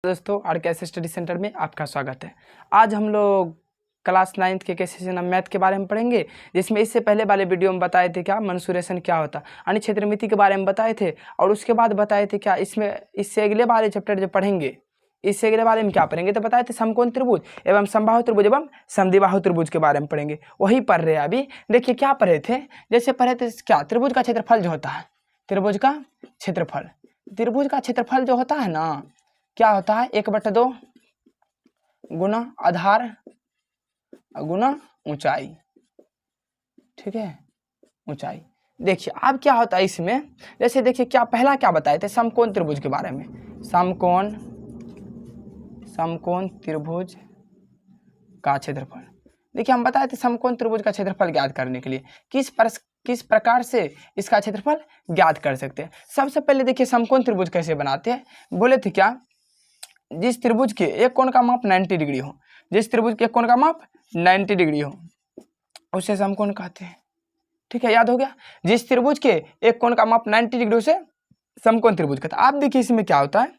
दोस्तों RKS study centre में आपका स्वागत है। आज हम लोग क्लास 9th के सेशन मैथ के बारे में पढ़ेंगे, जिसमें इससे पहले वाले वीडियो में बताए थे क्या मेंसुरेशन क्या होता, यानी क्षेत्रमिति के बारे में बताए थे। और उसके बाद बताए थे क्या इससे अगले वाले चैप्टर जो पढ़ेंगे, इससे अगले बारे में क्या पढ़ेंगे, तो बताए थे समकोण त्रिभुज एवं समबाहु त्रिभुज एवं समद्विबाहु त्रिभुज के बारे में पढ़ेंगे। वही पढ़ रहे हैं अभी। देखिए क्या पढ़े थे, जैसे पढ़े थे क्या, त्रिभुज का क्षेत्रफल जो होता है, त्रिभुज का क्षेत्रफल जो होता है ना, क्या होता है 1/2 गुना आधार गुना ऊंचाई। ठीक है, ऊंचाई। देखिए अब क्या होता है इसमें, जैसे देखिए क्या पहला क्या बताए थे, समकोण त्रिभुज के बारे में। समकोण त्रिभुज का क्षेत्रफल। देखिए हम बताए थे समकोण त्रिभुज का क्षेत्रफल ज्ञात करने के लिए किस प्रकार से इसका क्षेत्रफल ज्ञात कर सकते हैं। सबसे पहले देखिए समकोण त्रिभुज कैसे बनाते हैं, बोले थे क्या, जिस त्रिभुज के एक कोण का माप 90 डिग्री हो, जिस त्रिभुज के एक कोण का माप 90 डिग्री हो उसे समकोण कहते हैं। ठीक है, याद हो गया। जिस त्रिभुज के एक कोण का माप 90 डिग्री उसे समकोण त्रिभुज कहते हैं। आप देखिए इसमें क्या होता है,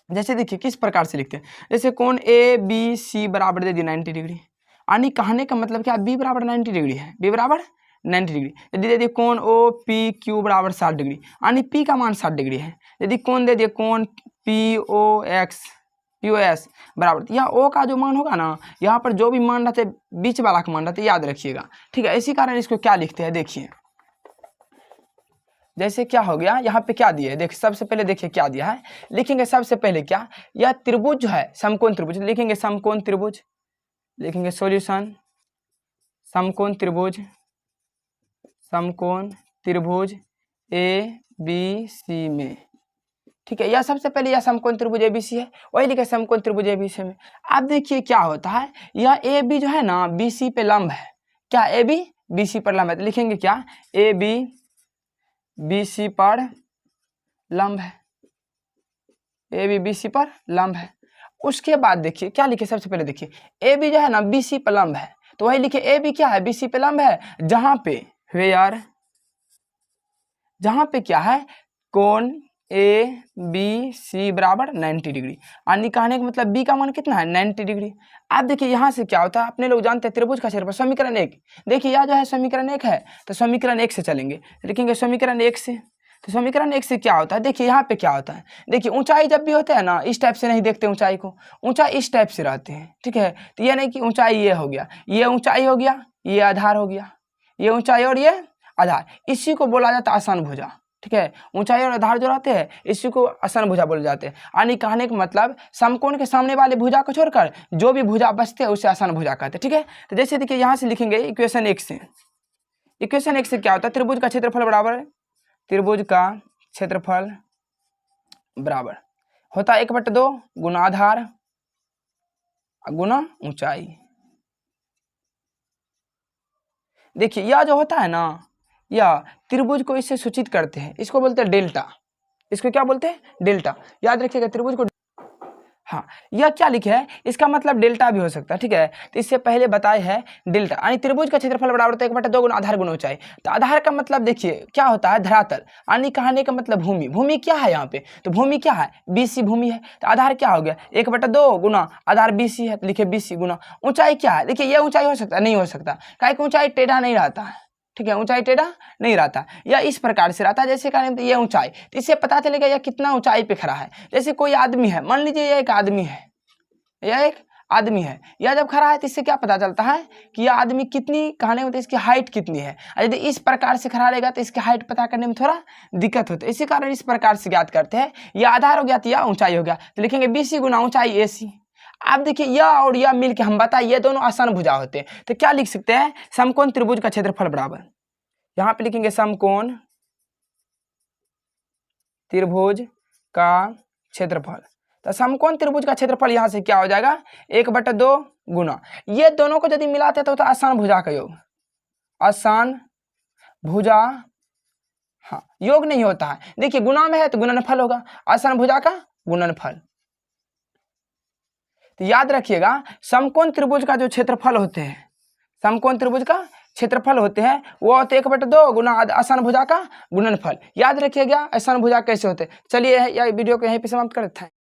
जैसे देखिए किस प्रकार से लिखते हैं, जैसे कोण ए बी सी बराबर दे दी 90 डिग्री, यानी कहने का मतलब क्या, बी बराबर 90 डिग्री है, बी बराबर 90 डिग्री। यदि दे दिए कोण ओ पी क्यू बराबर 60 डिग्री, यानी पी का मान 60 डिग्री है। यदि कोण दे दिए कोण पी ओ एक्स POS बराबर, यह O का जो मान होगा ना, यहाँ पर जो भी मान रहते बीच वाला का मान रहते याद रखिएगा। ठीक है, इसी कारण इसको क्या लिखते हैं, देखिए जैसे क्या हो गया, यहाँ पे क्या दिया है, देखिए सबसे पहले देखिए क्या दिया है, लिखेंगे सबसे पहले क्या, यह त्रिभुज जो है समकोण त्रिभुज, लिखेंगे समकोण त्रिभुज, लिखेंगे सॉल्यूशन समकोण त्रिभुज ABC में। ठीक है, यह सबसे पहले यह समकोण त्रिभुज ABC है, वही लिखे समकोण त्रिभुज ABC में। अब देखिए क्या होता है, यह AB जो है ना BC पे लंब है, क्या AB BC पर लंब है, तो लिखेंगे क्या, AB BC पर लंब है, AB BC पर लंब है। उसके बाद देखिए क्या लिखे, सबसे पहले देखिए AB जो है ना BC पर लंब है, तो वही लिखे AB क्या है, BC पे लंब है, जहां पे क्या है, कोण ABC बराबर 90 डिग्री, यानी कहने का मतलब B का मान कितना है, 90 डिग्री। अब देखिए यहाँ से क्या होता है, अपने लोग जानते हैं त्रिभुज का क्षेत्रफल, समीकरण 1। देखिए यह जो है समीकरण 1 है, तो समीकरण 1 से चलेंगे, लिखेंगे समीकरण 1 से। तो समीकरण 1 से क्या होता है, देखिए यहाँ पे क्या होता है, देखिए ऊंचाई जब भी होता है ना, इस टाइप से नहीं देखते ऊंचाई को, ऊंचाई इस टाइप से रहते हैं। ठीक है, तो ये नहीं कि ऊंचाई ये हो गया, ये ऊंचाई हो गया, ये आधार हो गया, ये ऊंचाई और ये आधार, इसी को बोला जाता है आसन भुजा। ठीक है, ऊंचाई और आधार जो रहते हैं इसी को आसन भुजा बोले जाते हैं। यानी कहने का मतलब समकोण के सामने वाले भुजा को छोड़कर जो भी भुजा बचते हैं उसे आसन भुजा कहते हैं। ठीक है, तो जैसे देखिए यहाँ से लिखेंगे इक्वेशन 1 से, इक्वेशन 1 से क्या होता है, त्रिभुज का क्षेत्रफल बराबर, त्रिभुज का क्षेत्रफल बराबर होता है 1/2 गुना आधार गुना ऊंचाई। देखिए यह जो होता है ना, या त्रिभुज को इससे सूचित करते हैं, इसको बोलते हैं डेल्टा, इसको क्या बोलते हैं, डेल्टा। याद रखिएगा त्रिभुज को, हाँ यह क्या लिखे है, इसका मतलब डेल्टा भी हो सकता है। ठीक है, तो इससे पहले बताए है डेल्टा, यानी त्रिभुज का क्षेत्रफल बराबर होता है 1/2 गुना आधार गुना ऊंचाई। तो आधार का मतलब देखिए क्या होता है, धरातल, यानी कहने का मतलब भूमि। भूमि क्या है यहाँ पे, तो भूमि क्या है, BC भूमि है। तो आधार क्या हो गया, 1/2 गुना आधार BC है, तो लिखे BC गुना ऊंचाई क्या है, देखिए यह ऊंचाई हो सकता है, नहीं हो सकता, काहे कि ऊंचाई टेढ़ा नहीं रहता है। ठीक है, ऊंचाई टेढ़ा नहीं रहता, या इस प्रकार से रहता है, जैसे कहने ये ऊंचाई, तो इससे पता चलेगा यह कितना ऊंचाई पे खड़ा है। जैसे कोई आदमी है, मान लीजिए यह एक आदमी है, यह जब खड़ा है तो इससे क्या पता चलता है कि यह आदमी कितनी, कहने में तो इसकी हाइट कितनी है। यदि इस प्रकार से खड़ा रहेगा तो इसकी हाइट पता करने में थोड़ा दिक्कत होती है, इसी कारण इस प्रकार से ज्ञात करते हैं। यह आधार हो गया तो यह ऊंचाई हो गया, तो लिखेंगे BC गुना ऊंचाई AC। आप देखिए यह और यह मिल के हम बताए ये दोनों आसन भुजा होते हैं, तो क्या लिख सकते हैं, समकोण त्रिभुज का क्षेत्रफल बराबर, यहाँ पे लिखेंगे समकोण त्रिभुज का क्षेत्रफल। तो समकोण त्रिभुज का क्षेत्रफल यहाँ से क्या हो जाएगा, 1/2 गुना, ये दोनों को यदि मिलाते हैं तो होता है आसान भुजा का योग, आसान भुजा, हाँ योग नहीं होता है, देखिए गुना में है तो गुणनफल होगा, आसान भुजा का गुणनफल। तो याद रखिएगा समकोण त्रिभुज का जो क्षेत्रफल होते हैं, समकोण त्रिभुज का क्षेत्रफल होते हैं वो होते 1/2 गुना आसान भुजा का गुणनफल। याद रखिएगा आसान भुजा कैसे होते हैं। चलिए यह वीडियो को यहीं पे समाप्त करते हैं।